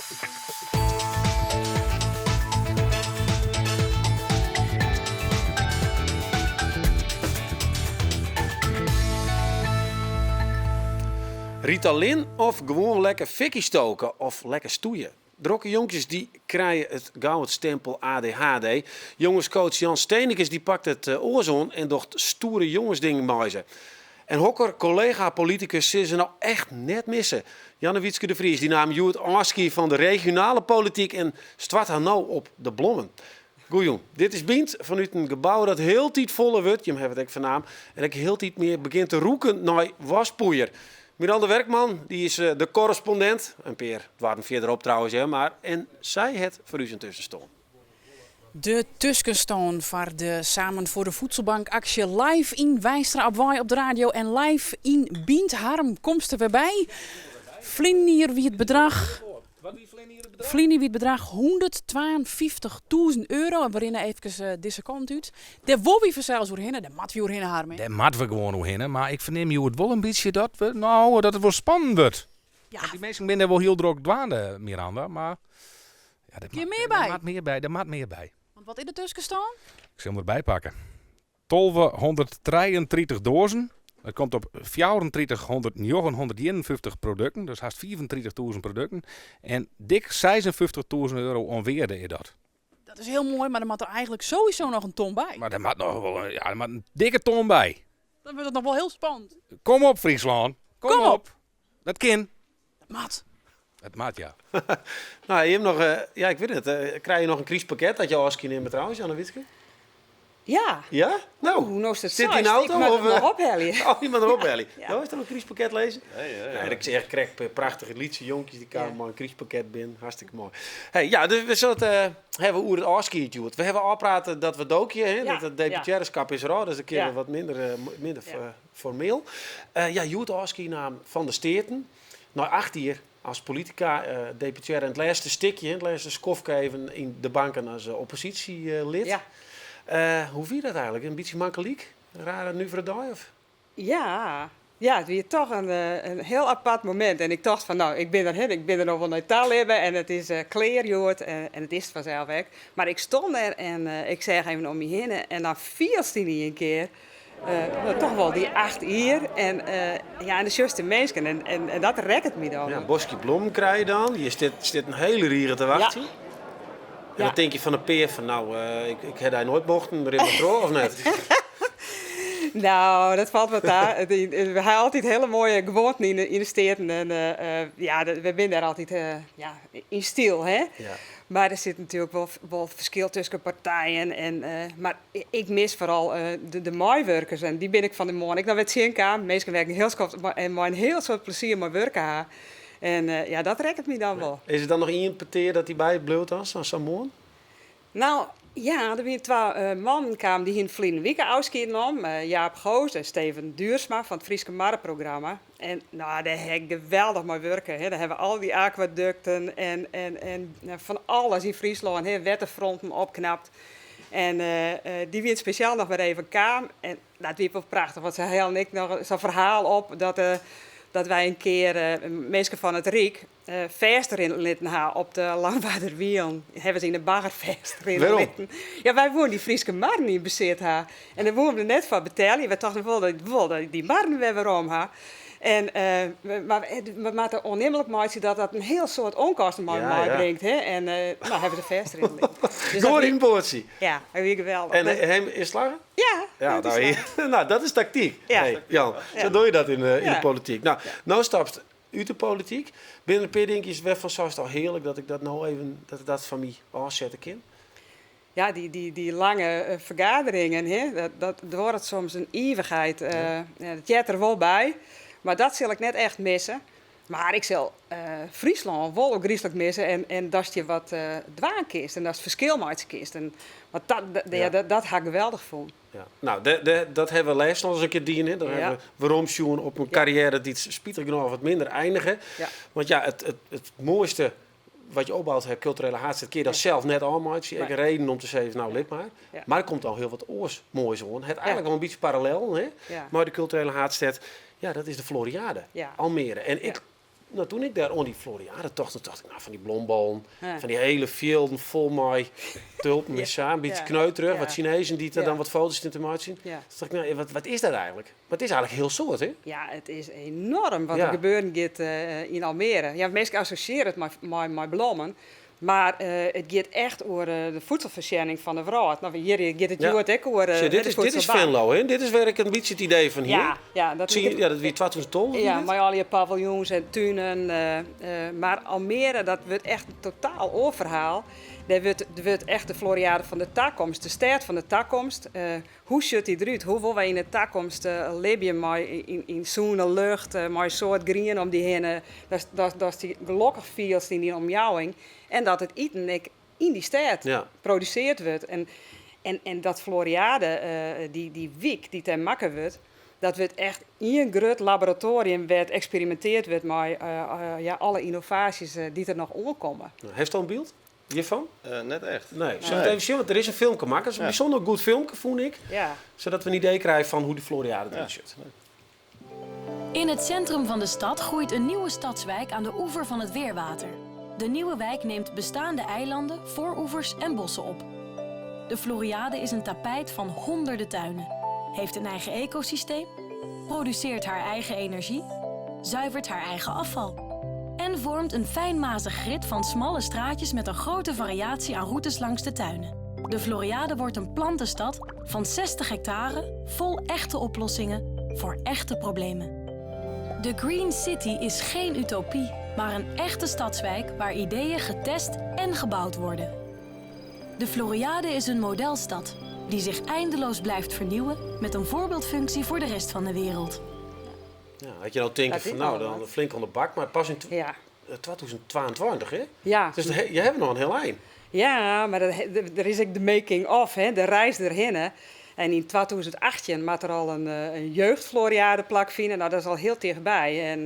Ritalin of gewoon lekker fikkie stoken of lekker stoeien. Drokke jonkjes die krijgen het gouden stempel ADHD. Jongenscoach Jan Steenekes die pakt het oorzoon en docht stoere jongensdingen bij ze. En hokker collega-politicus ze nou echt net missen. Janne Wietske de Vries die nam Joert Aski van de regionale politiek en start haar nou op de blommen. Goeie, dit is Bient vanuit een gebouw dat heel tijd voller wordt. Je hebt het ook vannaam. En ik heel tijd meer begint te roeken naar waspoeier. Miranda Werkman, die is de correspondent. En Peer, het waren verderop trouwens, hè, maar. En zij het voor u zijn tussenstand. De tussenstand voor de Samen voor de Voedselbank actie live in Wijstra op Waai op de radio en live in Bient. Harm, komst er weer bij. Vlinier wie het bedrag. Vlinier wie het bedrag €152.000. En waarin even deze kant uit. De wobby zelfs hoe hinnen, de mat wie hoe hinnen Harm. Daar moeten we gewoon hoe hinnen, maar ik verneem je het wel een beetje dat het wel spannend wordt. Ja. Want die mensen zijn er wel heel druk dwaande, Miranda, maar ja, Kun je meer bij? Er maakt meer bij. Want wat in de tussenstand? Ik zal hem erbij pakken. 1233 dozen. Dat komt op 34.951 producten, dus haast 34.000 producten. En dik €56.000 onweerde is dat. Dat is heel mooi, maar er moet er eigenlijk sowieso nog een ton bij. Maar er moet nog wel een dikke ton bij. Dan wordt het nog wel heel spannend. Kom op, Friesland. Kom op. Dat kind. Mat. Het maat, ja. Nou, je hebt nog, ja, ik weet het. Krijg je nog een kriespakket dat je Aski neemt trouwens, Janne Wietske? Ja. Ja? Nou, Hoe is het zit hij in de auto? Ik mag of, hem nog ophellen. Oh, je mag erop hellen. Ja. Ja. Is er nog een kriespakket lezen? Ja. Nee, ik zeg, ik krijg prachtige liedjes, jonkjes die komen maar een kriespakket binnen. Hartstikke mooi. Hey, ja, dus we zullen het hebben over het Aski. We hebben al praten dat we dookje, hè, dat het deputairschap is er al, dus een keer wat minder formeel. Ja, Joert Aski naam van de Steerten. Nou, 8 jaar als politica, deputair en het laatste stikje, het laatste skofje even in de banken als oppositielid. Ja. Hoe vind je dat eigenlijk? Een beetje makkelijk? Raar nu voor de dag? Of? Ja, het was toch een heel apart moment. En ik dacht van, nou, ik ben er nog wel naar taal hebben en het is kleerjoord en het is het vanzelf ook. Maar ik stond er en ik zeg even om me heen en dan viel hij een keer. Toch wel die 8 jaar en de juiste mensen en dat rekt het me dan. Ja, een bosje bloemen krijg je dan. Je zit een hele rieren te wachten. Ja. En dan denk je van een peer van, nou, ik heb daar nooit mochten, maar in mijn trouw of net? Nou, dat valt wat daar. We hebben altijd hele mooie gewoonten in de steden. En we zijn daar altijd in stil, hè. Ja. Maar er zit natuurlijk wel verschil tussen partijen. Maar ik mis vooral de maaiwerkers. En die ben ik van de morgen. Ik dan werd zien kan. Meestal werken heel schoon en maar een heel soort plezier met werken haar. En dat rekt het me dan wel. Is er dan nog iemand peteer dat hij bij het bloot was, aan Samoon? Nou, ja, er waren 2 mannen kwamen die in Vliegen Wieken uitskeren nam. Jaap Goos en Steven Duursma van het Frieske Marrenprogramma. En nou, daar heb ik geweldig mooi werken. Hè. Daar hebben we al die aquaducten en van alles in Friesland. Hè, wetterfronten opknapt. En die weer speciaal nog maar even kwam. En dat was wel prachtig, want ze hadden ik nog zo'n verhaal op dat wij een keer mensen van het Riek feest erin lieten hebben op de Langwaarderwiel. Hebben ze in de bagger feest erin lieten. Ja, wij woonden die Frieske marren in bezit hebben. En daar woonden we net van betalen. We dachten wel dat die marren weer om hebben. En we maken onnemelijk maken dat een heel soort onkosten brengt. Hè? En nou hebben ze feest erin liggen. Dus Goor in boordje. Ja, dat is geweldig. En hem is slagen? Ja, Nou, dat is tactiek. Ja. Hey, Jan, zo doe je dat in de politiek. Nou stapst uit de politiek. Binnen een paar dingetjes weg van zo is het al heerlijk dat ik dat nou even dat van mij afzetten kan. Ja, die lange vergaderingen, hè, dat wordt soms een eeuwigheid. Dat jet er wel bij, maar dat zal ik net echt missen. Maar ik zal Friesland wel ook griezelig missen en dat je wat dwaankist en dat is verschilmaatskist. Want dat ga ik geweldig voelen. Ja. Nou, dat hebben we laatst nog eens een keer dienen. Dan hebben we waarom zien op een carrière die spietig genoeg wat minder eindigen. Ja. Want ja, het mooiste wat je opbouwt, culturele haatstijd, keer dat zelf net allemaal. Zie ik een reden om te zeggen, nou, lid maar. Ja. Maar er komt al heel wat oors moois aan. Het eigenlijk wel een beetje parallel, hè? Ja. Maar de culturele haatstijd, ja, dat is de Floriade, Almere. En ik nou, toen ik daar aan die Floriade tocht, dacht ik, nou, van die blomballen, Ja. van die hele velden vol met tulpen met een beetje Ja. kneuterig, Ja. wat Chinezen die er Ja. dan wat foto's in te maken zien. Ja. Toen dacht ik, nou, wat is dat eigenlijk? Maar het is eigenlijk heel soort, hè? Ja, het is enorm wat Ja. er gebeuren gaat in Almere. Ja, mensen associëren het met bloemen. Maar het gaat echt over de voedselverschijning van de vrouw. Nou, hier gaat het Ja. juist ook over Zie, dit de is voedselbank. Venlo, hè? Dit is waar ik een beetje het idee van hier. Ja, dat Zie je, ja, dat weer 2012. Ja, met al je paviljoens en tuinen. Maar Almere, dat wordt echt een totaal oorverhaal. Er wordt echt de Floriade van de toekomst, de stad van de toekomst. Hoe ziet die eruit? Hoe willen wij in de toekomst leven met in zo'n lucht, met een soort groen om die heen. Dat is die gelukkig veel in die omjouwing. En dat het eten ook in die stad Ja. geproduceerd wordt. En dat Floriade, die week die ten makken wordt, dat wordt echt in een groot laboratorium waar experimenteerd wordt met alle innovaties die er nog aankomen. Nou, heeft u al een beeld hiervan? Net echt. Nee. Zullen we het even zien? Want er is een film gemaakt. Dat is een bijzonder goed filmpje, vond ik. Ja. Zodat we een idee krijgen van hoe de Floriade eruit ziet. In het centrum van de stad groeit een nieuwe stadswijk aan de oever van het Weerwater. De nieuwe wijk neemt bestaande eilanden, vooroevers en bossen op. De Floriade is een tapijt van honderden tuinen. Heeft een eigen ecosysteem, produceert haar eigen energie, zuivert haar eigen afval. En vormt een fijnmazig grid van smalle straatjes met een grote variatie aan routes langs de tuinen. De Floriade wordt een plantenstad van 60 hectare vol echte oplossingen voor echte problemen. De Green City is geen utopie, maar een echte stadswijk waar ideeën getest en gebouwd worden. De Floriade is een modelstad die zich eindeloos blijft vernieuwen met een voorbeeldfunctie voor de rest van de wereld. Ja, had je nou denken Dat van is nou, wel dan wat. flink aan de bak. Maar pas in Ja. 2022, hè? Ja. Dus je hebt nog een heel eind. Ja, maar er is ook de making-of, de reis erheen. Hè. En in 2018 maakt er al een jeugdfloriade plakvinden. Nou, dat is al heel dichtbij. En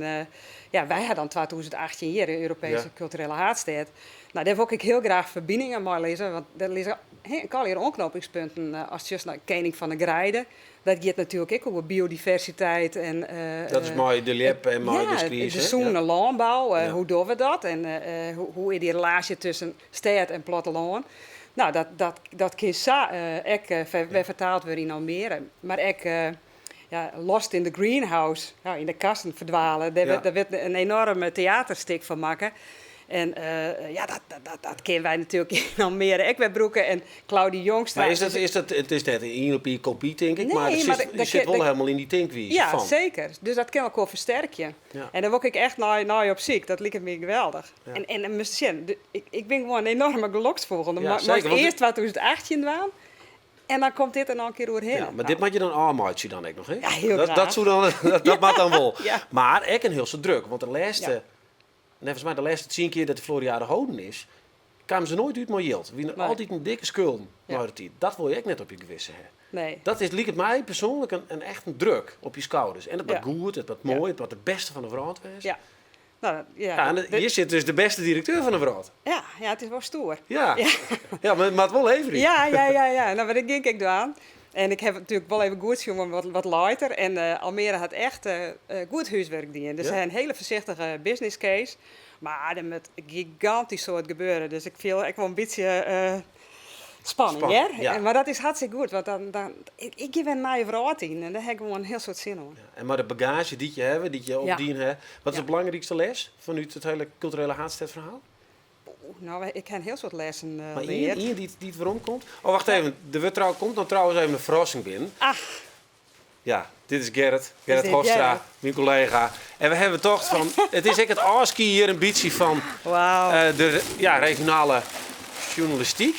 wij hadden dan 2018 hier, de Europese culturele haardstad. Nou, daar wil ik heel graag verbindingen mee lezen. Want daar lezen ik al hier onknopingspunten als just naar Koning van de Grijden. Dat gaat natuurlijk ook over biodiversiteit. En, Dat is mooi de lep en mooi de skries. de zoene landbouw, Ja. hoe doen we dat? En hoe is die relatie tussen stad en platteland? Nou, dat kan weer vertaald worden in Almere. Maar ook Lost in the Greenhouse, in de kasten verdwalen. Daar werd een enorme theaterstuk van maken. En dat kennen wij natuurlijk in Almere. Ekwebbroeken en Claudie Jongstra. Maar het is net een op je kopie, denk ik. Nee, maar het maar zit, je dat- zit wel dat- helemaal in die tankwies Ja, van. zeker. Dus dat kan elkaar versterken. Ja. En daar word ik echt naar op ziek. Dat lijkt me geweldig. Ja. En moest zien, ik ben gewoon een enorme geloksvogel. Ja, Maar zeker, want eerst 2018 doen. En dan komt dit er nog een keer doorheen. Ja, maar dit mag je dan aanmaatje dan ook nog, hè? Ja, heel dat, graag. dat, zou dan, dat mag dan wel. Ja. Maar ik een heel zo druk, want de laatste, Ja. volgens mij de laatste 10 keer dat de Floriade houden is, kwamen ze nooit uit met geld. Wie Nee. altijd een dikke schulden. Ja. Nou, dat wil je ook net op je gewissen hebben. Nee. Dat is, liep het mij persoonlijk een echt een druk op je schouders. En het wordt Ja. goed, het wordt mooi, het wordt het beste van de vrouw geweest. Ja. Nou, Ja, en hier zit dus de beste directeur van de vrouw. ja, het is wel stoer. Ja, ja. Maar het wel even. Ja. Nou, maar dat ging ik aan. En ik heb natuurlijk wel even goed jongen wat later. En Almere had echt goed huiswerk die. Dus Ja. hij had een hele voorzichtige business case. Maar er moet gigantisch soort gebeuren. Dus ik viel echt wel een beetje spanning. Spannend, Hè? ja. Maar dat is hartstikke goed. Want ik geef een nieuwe vrouw in. En daar heb ik gewoon een heel soort zin in. En maar de bagage die je hebt, die je opdienen hebt. Wat is Ja. de belangrijkste les vanuit het hele culturele Haardstedverhaal? Nou, ik heb een heel soort lessen Maar geleerd. iemand die het waarom komt? Oh, wacht even. Komt dan trouwens even een verrassing binnen. Ach, Ja, dit is Gerrit dit Hofstra, Gerrit. mijn collega. En we hebben toch van... Het is echt het ASCII hier een beetje van wauw. de regionale journalistiek.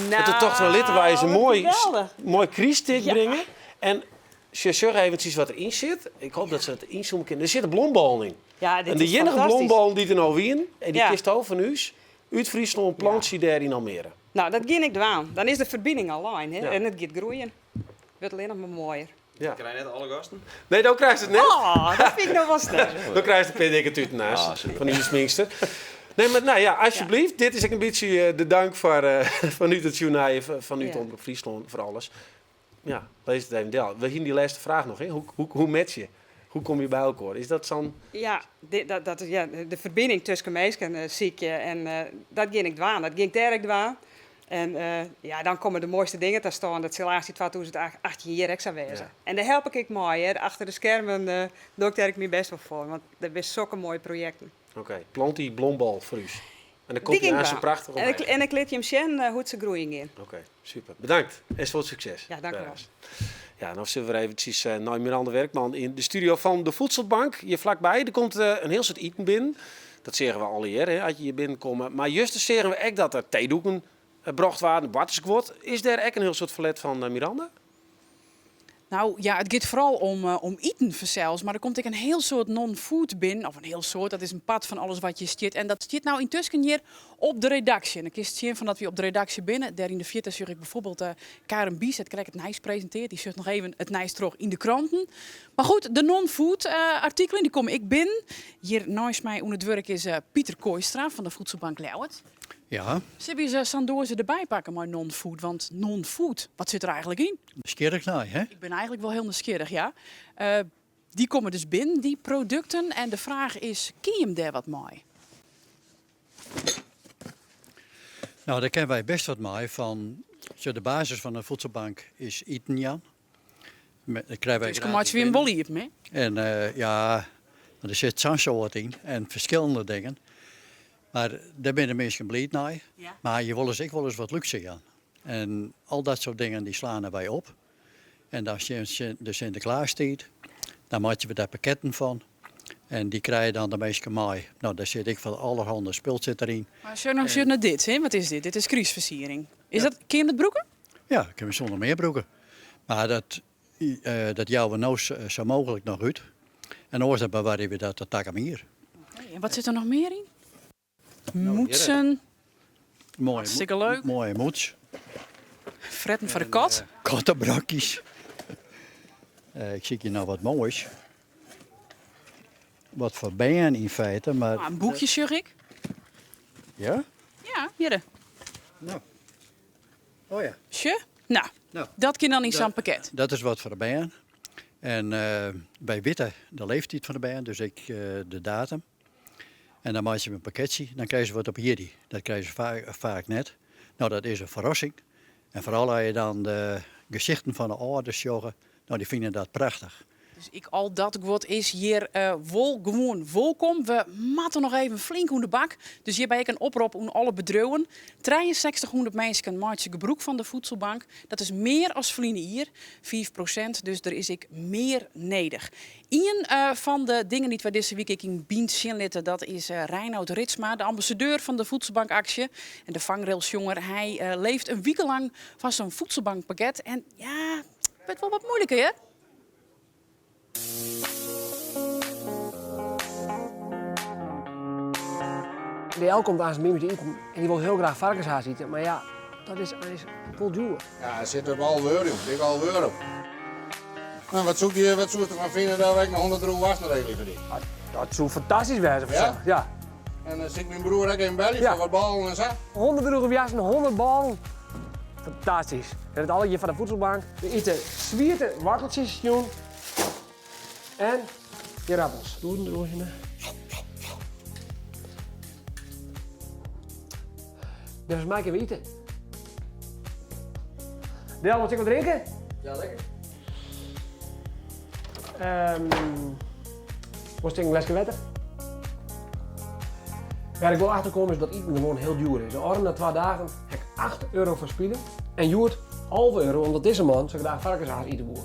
Nou, dat er toch wel littenwijze wat mooi geweldig. kriestik Ja. brengen. En zeg eventjes wat erin zit. Ik hoop dat ze het inzoomen kunnen. Er zit een bloembal in. Ja, dit En de is enige fantastisch. bloembal die er nou wien, en die Ja. kist over van u, uit Friesland, plantje daar in Almere. Nou, dat ging ik doen. Dan is de verbinding alleen. Hè? Ja. En het gaat groeien. Het wordt alleen nog maar mooier. Ja. Krijg je net alle gasten? Nee, dan krijg je het net. Oh, dat vind ik nog wel snel. Dan krijg je de pindikke tuut naast van die Sminkster. Nee, maar nou ja, alsjeblieft. Dit is ook een beetje de dank vanuit het journaal, vanuit Ja. Omroep Friesland, voor alles. Ja, lees het even. We zien die laatste vraag nog. Hè? Hoe match je? Hoe kom je bij elkaar? Is dat zo'n... Ja, dat is de verbinding tussen mensen zie ik je. En dat ging ik dwaan. Dat ging ik direct dwaan. En dan komen de mooiste dingen te staan. Dat zal 2018 hier extra wezen. Ja. En daar help ik mooi. Hè. Achter de schermen doe ik daar me best wel voor. Want dat zijn zulke mooie projecten. Oké, plant die bloembal voor u. En dan komt Die hij aan ging zo wel. prachtig En ik liet je hem zien hoe het zijn groeiing in. Oké, super. Bedankt. En veel succes. Ja, dank u wel. Daarnaast. Ja, dan zullen we eventjes naar Miranda Werkman in de studio van de Voedselbank. Hier vlakbij. Er komt een heel soort eten binnen. Dat zeggen we al hier, hè, als je hier binnenkomt. Maar juist zeggen we ook dat er theedoeken gebracht waren, wattersquat. Is daar ook een heel soort verlet van Miranda? Nou ja, het gaat vooral om eten zelfs, maar er komt ook een heel soort non-food binnen. Of een heel soort, dat is een pad van alles wat je stiert. En dat stiert nou intussen hier op de redactie. En ik is het zien van dat we op de redactie binnen. Daar in de vierde zag ik bijvoorbeeld Karen Bies, het krijg het Nijs presenteert. Die zegt nog even het Nijs terug in de kranten. Maar goed, de non-food artikelen, die kom ik binnen. Hier naast mij onder het werk is Pieter Kooistra van de Voedselbank Leeuwarden. Ja, Ze hebben ze Sandoorze erbij pakken, maar non-food. Want non-food, wat zit er eigenlijk in? nieuwsgierig naar, hè? Ik ben eigenlijk wel heel nieuwsgierig, ja. Die komen dus binnen, die producten. En de vraag is, ken je hem daar wat mooi? Nou, daar kennen wij best wat mee van. Zo, de basis van de voedselbank is eten, Jan. Daar krijgen wij Dus kom gratis maar weer een binnen. bollie op mee. En er zit zo'n soort in en verschillende dingen. Maar daar ben de mensen blij naar. Ja. Maar je wil eens, ik wil eens wat luxe gaan. En al dat soort dingen die slaan erbij op. En als je de Sinterklaas stiet, dan maak je daar pakketten van. En die krijg je dan de mensen mee. Nou, daar zit ik van allerhande spul zit erin. Maar als je nou zit naar dit, hè? Wat is dit? Dit is kriesversiering. Is dat, ken je het broeken? Ja, ik heb zonder meer broeken. Maar dat jouwen we nou zo mogelijk nog uit. En anders dan bewaren we dat tot takken hier. Okay, en wat zit er nog meer in? Moetsen, Mooie, Hartstikke leuk. Mooie moeds. fretten voor de kat. Kattenbrakjes. Ik zie hier nou wat moois. Wat voor bijen in feite, maar... een boekje, zeg ik. Ja? Ja, hier. Nou. Oh ja. Sje? Nou, Nou. dat kan dan in zo'n pakket. Dat is wat voor de bijen. En bij witte, de leeftijd van de bijen, dus de datum. En dan maak je een pakketje, dan krijg je wat op hierdie. Dat krijg je vaak net. Nou, dat is een verrassing. En vooral als je dan de gezichten van de ouders joggen, nou, die vinden dat prachtig. Dus ik al dat wat is hier gewoon welkom. We matten nog even flink aan de bak. Dus hier ben ik een oproep aan alle bedrijven. 6300 mensen maken gebruik van de voedselbank. Dat is meer als verliezen hier, 5%. Dus er is ik meer nodig. Een van de dingen die we deze week in Bient zien litten, dat is Reinoud Ritsma, de ambassadeur van de voedselbankactie. En de vangrailsjonger, hij leeft een week lang van zo'n voedselbankpakket. En ja, het wordt wel wat moeilijker, hè? DL komt aan zijn mimi te eten en die wil heel graag varkenshaas eten. Maar ja, dat is vol duur. Ja, er zit er al weer in. Ik al weer op. Nou, wat zoek je ervan vinden dat ik nog 100 euro wasregeling verdien? Dat zou fantastisch zijn. Ja? Ja. En dan zit mijn broer ook in België Ja. voor wat ballen en zo. 100 euro op jassen, 100 ballen. Fantastisch. En het alletje van de voedselbank. We eten zwierte worteltjes, joen. En die rappels. Doe het door je. Dus maken we eten. Del, moet ik wat drinken? Ja, lekker. Moest ik een lesje wetten? Waar ik wil achterkomen is dat eten gewoon heel duur is. Een na 2 dagen heb ik 8 euro verspielen. En Joert halve euro omdat deze man zich daar varkenshaas eten boer.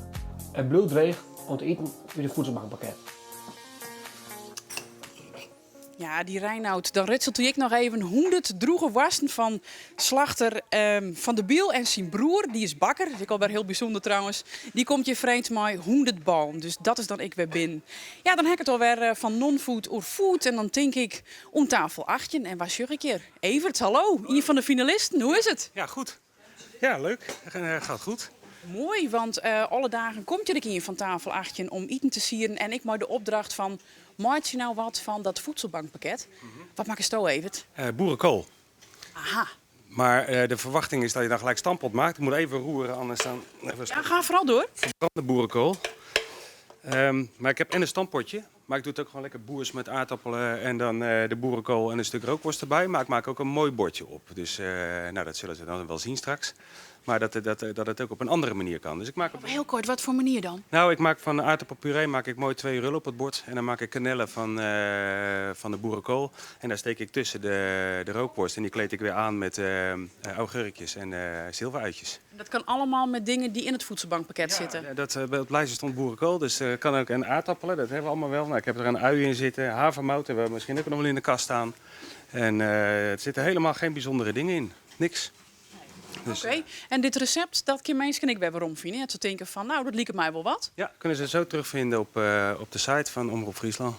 Het bloed dreig om te eten bij de voedselbankpakket. Ja, die Reinoud, dan ritselt ik nog even 100 droege wassen van slachter Van de Biel en zijn broer. Die is bakker, dat is ook al weer heel bijzonder trouwens. Die komt je vreemd mij 100 ballen, dus dat is dan ik weer binnen. Ja, dan heb ik het alweer van non-food or food en dan denk ik om tafel 8. En waar zag ik hier? Evert, hallo, een van de finalisten, hoe is het? Ja, goed. Ja, leuk. Gaat goed. Mooi, want alle dagen komt je hier van tafel 8 om eten te sieren. En ik maak de opdracht van, maak je nou wat van dat voedselbankpakket? Wat maak je zo, Evert? Boerenkool. Aha. Maar de verwachting is dat je dan gelijk stampot maakt. Je moet even roeren, anders dan even Ja, ga vooral door. de boerenkool. Maar ik heb en een stampotje. Maar ik doe het ook gewoon lekker boers met aardappelen en dan de boerenkool en een stuk rookworst erbij. Maar ik maak ook een mooi bordje op. Dus dat zullen ze dan wel zien straks. Maar dat het ook op een andere manier kan. Dus ik maak Heel kort, wat voor manier dan? Nou, ik maak van aardappelpuree maak ik mooi 2 rullen op het bord. En dan maak ik kanellen van de boerenkool. En daar steek ik tussen de rookworst. En die kleed ik weer aan met augurkjes en zilveruitjes. Dat kan allemaal met dingen die in het voedselbankpakket zitten. Bij het lijstje stond boerenkool, dus kan ook. En aardappelen, dat hebben we allemaal wel. Nou, ik heb er een ui in zitten, havermout hebben we misschien ook nog wel in de kast staan. En er zitten helemaal geen bijzondere dingen in. Niks. Dus, Oké, en dit recept, dat kan mensen ik weer waarom vinden. Het te denken van, nou, dat liep mij wel wat. Ja, kunnen ze zo terugvinden op de site van Omroep Friesland.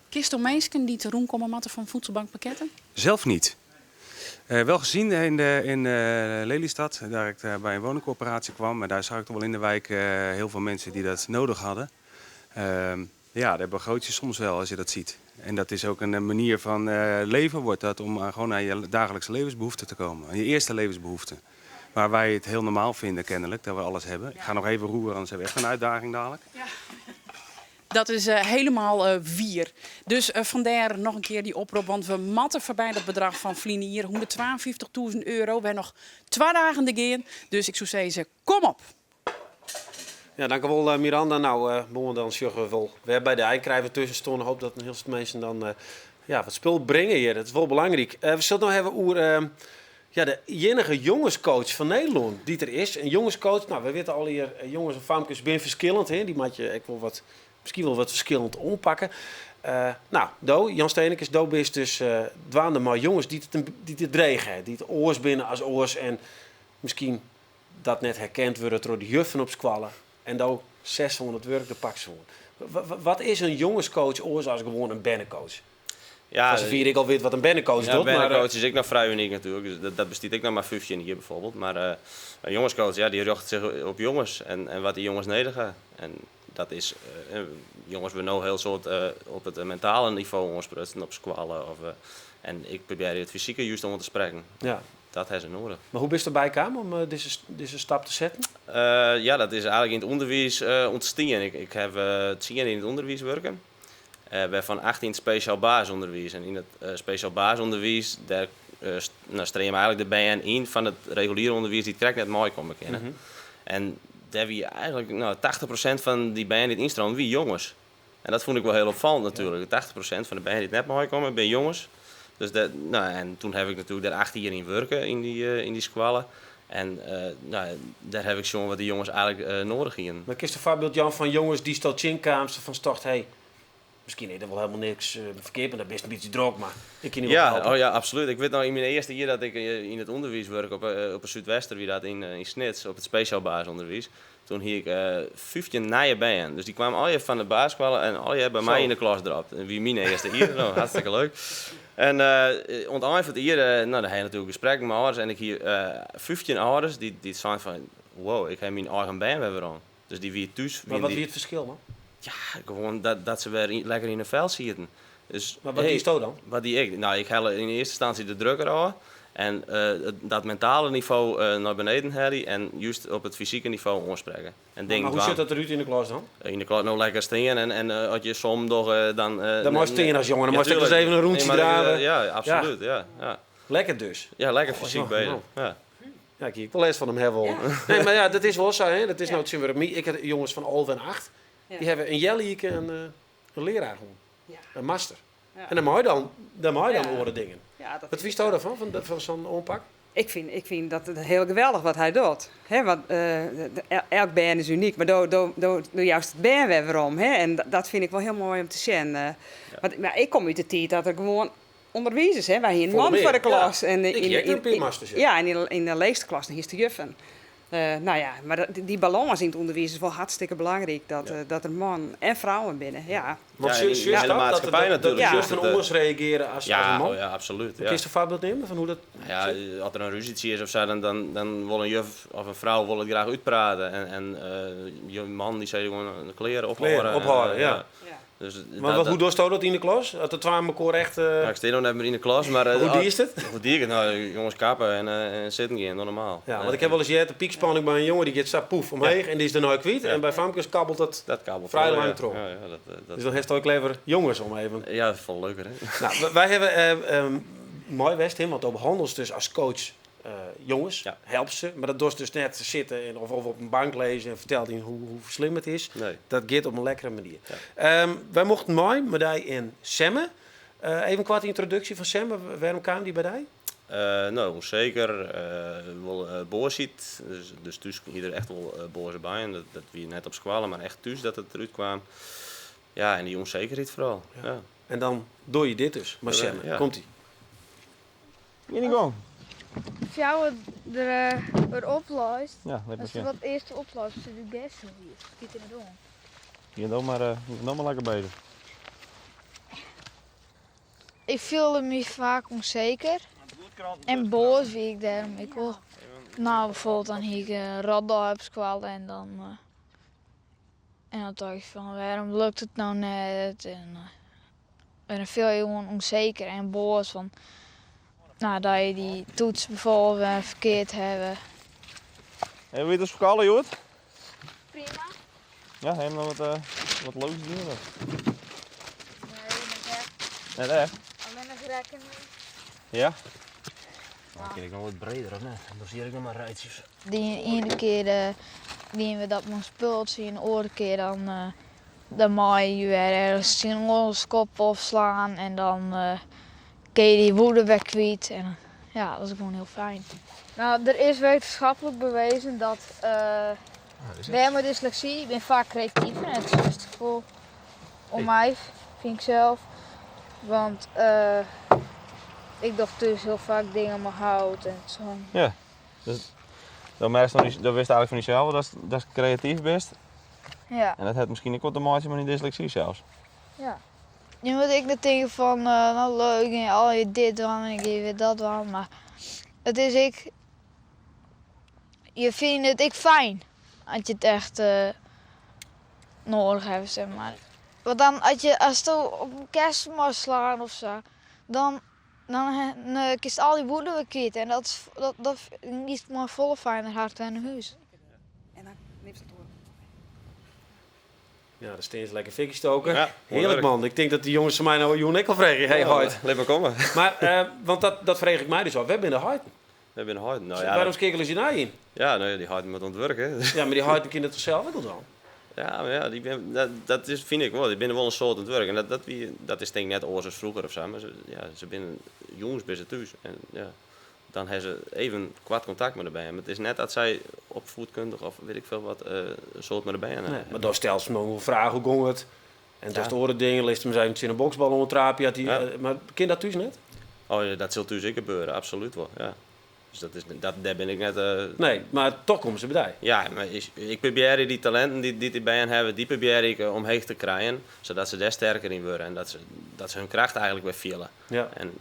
Kist er mensen die te roem komen matten van voedselbankpakketten? Zelf niet. Wel gezien in Lelystad, daar ik bij een woningcorporatie kwam. Maar daar zag ik toch wel in de wijk heel veel mensen die dat nodig hadden. Ja, dat begroot je soms wel als je dat ziet. En dat is ook een manier van leven wordt dat om gewoon aan je dagelijkse levensbehoeften te komen. Aan je eerste levensbehoeften. Waar wij het heel normaal vinden kennelijk, dat we alles hebben. Ik ga nog even roeren, anders hebben we echt een uitdaging dadelijk. Ja. Dat is helemaal wier. Dus vandaar nog een keer die oproep, want we matten voorbij dat bedrag van Vlinier. 152.000 €. We hebben nog 2 dagen te gaan. Dus ik zou zeggen, kom op. Ja, dankjewel Miranda. Nou, dan zorgen we wel weer bij de eindkrijver tussen stonden. Hoop dat een heel veel mensen dan wat spul brengen hier. Dat is wel belangrijk. We zullen nog hebben over de enige jongenscoach van Nederland die er is. Een jongenscoach, nou we weten al hier, jongens en famkes zijn verschillend. Hè? Die moet je misschien wel wat verschillend ompakken. Jan Steenekes, is dus dwaande maar jongens die het dregen. Die het oors binnen als oors en misschien dat net herkend worden door de juffen op squallen. En dan 600 werk de pak zo. Wat is een jongenscoach oors als gewoon een bannencoach? Ja, als ik al weet wat een bannencoach doet. Een bannencoach is ik nog vrij uniek natuurlijk. Dus dat bestiet ik nog maar 15 hier bijvoorbeeld. Maar een jongenscoach, die richt zich op jongens en wat die jongens nodig hebben. En dat is, jongens we nou heel soort op het mentale niveau ontsprutsen, op squallen. En ik probeer het fysieke juist om te spreken. Ja. Dat hebben ze nodig. Maar hoe ben je erbij gekomen om deze stap te zetten? Dat is eigenlijk in het onderwijs ontstaan. Ik heb 10 jaar in het onderwijs werken. We van 18 speciaal basisonderwijs. En in het speciaal basisonderwijs daar streamen eigenlijk de BN in van het reguliere onderwijs die trekt net mooi komen kennen. Mm-hmm. En daar wie eigenlijk 80% van die BN die instromen wie jongens. En dat vond ik wel heel opvallend natuurlijk. 80% van de BN die net mooi komen ben jongens. Dus en toen heb ik natuurlijk daar 8 jaar in werken in die squallen. En daar heb ik zo'n wat die jongens eigenlijk nodig in. Maar kies een voorbeeld Jan van jongens die stel chinkaamsten van start, hey, misschien heeft er wel helemaal niks verkeerd, maar dat is best een beetje droog, maar ik kan niet helpen. Ja, absoluut. Ik weet nog in mijn eerste jaar dat ik in het onderwijs werk op het Zuidwester, wie dat in Snits, op het speciaal basisonderwijs. Toen hier ik 15 nieuwe bijen. Dus die kwamen al je van de basisschool en al je bij mij in de klas dropt. En wie mijn eerste hier, hartstikke leuk. En onteindelijk van het hier, daar heb je natuurlijk gesprekken met ouders. En ik hier 15 ouders die zijn van, wow, ik heb mijn eigen bijen weer aan. Dus die weer thuis. Maar wat is het verschil man? Ja, gewoon dat ze weer lekker in een vel zitten. Dus, maar wat is dat dan? Wat die ik? Nou, ik haal in eerste instantie de drukker aan. En dat mentale niveau naar beneden halen en juist op het fysieke niveau aanspreken. Maar hoe zit dat eruit in de klas dan? In de klas nou lekker stingen en als je soms nog dan... dan moet je stingen als jongen, dan moet je dus even een rondje dragen. Ja, absoluut. Ja. Lekker dus? Ja, lekker fysiek bezig. Nou. Ja, kijk, ik wil eens van hem hebben. Ja. Nee, maar ja, dat is wel zo. Hè. Dat is nou het zien we. Ik heb jongens van Alve en 8. Ja. Die hebben een jellieke een leraar gewoon. Ja. Een master. Ja. En dan mag je dan oren dingen. Ja, wat wist je daarvan, van zo'n aanpak? Ik vind dat het heel geweldig wat hij doet. He, want elk band is uniek, maar door juist het band weer om. En dat vind ik wel heel mooi om te zien. Maar ik kom uit de tijd dat er gewoon onderwijzers, wij hier een man voor de klas. Ja. En in de leegste klas, dan is de juffen. Maar die balans in het onderwijs is wel hartstikke belangrijk. Dat er man en vrouwen binnen. Ja. Want juist de maatschappij natuurlijk. Dat juist anders reageren als een man. Ja, absoluut. Kun je een voorbeeld nemen van hoe dat... Ja, als er een ruzietje is of zo, dan wil een juf of een vrouw wil het graag uitpraten. En je man die zei gewoon de kleren ophouden. Ophouden, ja. Dus Hoe doe je dat in de klas? Dat het waren elkaar echt... ik sta nog net meer in de klas, maar... hoe die is het? Hoe die ik het? Nou, jongens kappen en zitten gaan, normaal. Ja, want ik heb wel eens de piekspanning bij een jongen die gaat poef omheen en die is er nooit kwijt. En bij Famkes kabbelt het vrij lang terug. Dus dan heeft het ook liever jongens om even... Ja, dat is veel leuker, hè? Nou, wij hebben mooi West, want op handels dus als coach jongens, helpt ze. Maar dat doet dus net zitten of op een bank lezen en vertelt hij hoe slim het is. Nee. Dat gaat op een lekkere manier. Ja. Wij mochten mooi met die in Semme. Even een kwart introductie van Semme. Waarom kwam die bij die? Nou, onzeker. Wel boos ziet. Dus thuis ieder echt wel boos bij. En dat wie net op squallen, maar echt thuis dat het eruit kwam. Ja, en die onzekerheid vooral. Ja. Ja. En dan doe je dit dus. Maar Semme, komt-ie. Hier niet gewoon. Als jou er oplost, Ja, als je wat eerst oplost, zit de gas hier. Schiet in het om. Je bent maar lekker bezig. Ik voelde me vaak onzeker en boos wie ik daarom. Ik wil, nou bijvoorbeeld dan hier ik radar op squallen en dan dacht ik van waarom lukt het nou net en dan veel gewoon onzeker en boos van dat je die toets bijvoorbeeld verkeerd hebben. Heb je het als verkouden, Joert? Prima. Ja, heb je nog wat leuks doen? Nee, niet echt. Net echt? Alleen nog rekening. Ja? Dan ken ik nog wat breder of net? Dan zie ik nog maar rijtjes. Die ene keer die we dat mijn spul zien, de andere keer dan mag je weer ergens in ons kop opslaan en dan kun je die woede weg kwijt. En ja, dat is gewoon heel fijn. Nou, er is wetenschappelijk bewezen dat wij met dyslexie ben vaak creatiever en het is het gevoel om mij, vind ik zelf. Want ik dacht dus heel vaak dingen maar hout en zo. Ja, dus dan wist eigenlijk van jezelf dat je creatief bent. Ja. En dat heeft misschien ook wat te maken met die dyslexie zelfs. Ja. Je moet ik net denken van, nou leuk en al je dit doen en ik geef je dat doen, maar het is je vindt het fijn als je het echt nodig hebt, zeg maar. Want dan als je op een kerst mag slaan of zo, dan kiest al die woede weer kwijt en dat is maar volle fijner hart in huis. En dan neemt ze het door. Ja, dan steen ze lekker fikkie stoken. Ja, heerlijk man. Ik denk dat die jongens van mij nou Joen ik al vregen. Hey, hard. Laat maar komen. Maar, want dat vreeg ik mij dus af. We hebben de hard. We hebben een hard. Nou, Waarom skekelen ze daar in? Ja, nou, die hard moet ontwerken. Ja, maar die hard kunnen het toch zelf ook dan? Ja, maar ja, dat is, vind ik wel. Die binnen wel een soort ontwerk. En dat is denk ik net oors als vroeger of zo. Maar ze binnen jongens bij ze thuis. En ja, dan hebben ze even kwart contact met erbij. Maar het is net dat zij opvoedkundig of weet ik veel wat een soort met erbij hebben. Nee, maar dan stelt ze nog een vraag, hoe ging het? En dat andere dingen, leest hem zijn in een boksbal onder een traapje. Maar kind dat thuis net? Oh ja, dat zal thuis zeker gebeuren, absoluut wel. Ja. Dus daar ben ik net... Nee, maar toch komen ze bij. Ja, maar ik probeer die talenten die bij hen hebben, die probeer ik omheen te krijgen, zodat ze daar sterker in worden en dat ze hun kracht eigenlijk weer vielen. Ja. En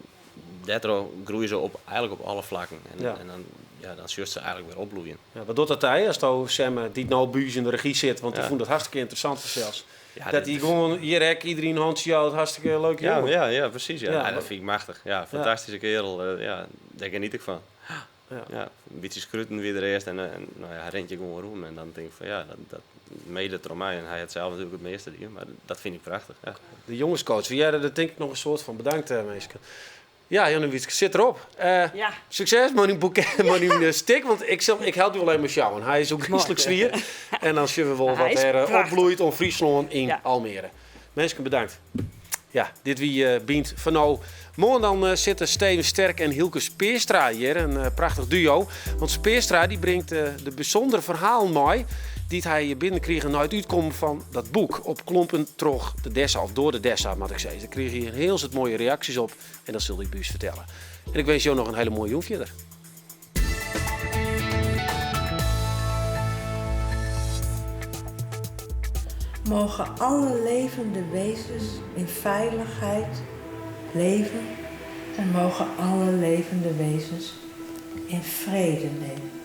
daardoor groeien ze eigenlijk op alle vlakken. En dan zullen ze eigenlijk weer opbloeien. Ja, wat doet dat hij als Sam die nou buis in de regie zit? Want die vond het hartstikke interessant zelfs. Ja, dat hij gewoon hier hek iedereen een handje houdt, hartstikke leuk jongen. Ja, precies. Ja. Ja, dat vind ik machtig. Ja, fantastische kerel. Daar geniet ik van. Ja, een beetje scruten weer de rest en nou ja, rent je gewoon rond. En dan denk ik van ja, dat mede door mij. En hij had zelf natuurlijk het meeste hier, maar dat vind ik prachtig. Ja. De jongenscoach, jij dat denk ik nog een soort van bedankt mensen. Ja, Janne Wietske, zit erop. Succes met die stick, want ik help u alleen met jou. En hij is ook christelijk zwier. En dan zullen we wel wat opbloeit om Friesland in Almere. Mensen, bedankt. Ja, dit wie bient van nou. Morgen dan zitten Steven Sterk en Hielke Speerstra hier. Een prachtig duo. Want Speerstra die brengt de bijzondere verhalen mee die hij binnenkreeg en uit uitkomen van dat boek. Op klompen trog de Dessa, of door de Dessa, moet ik zeggen. Daar kreeg hij heel veel mooie reacties op en dat zul hij buus vertellen. En ik wens jou nog een hele mooie jong verder. Mogen alle levende wezens in veiligheid leven en mogen alle levende wezens in vrede leven.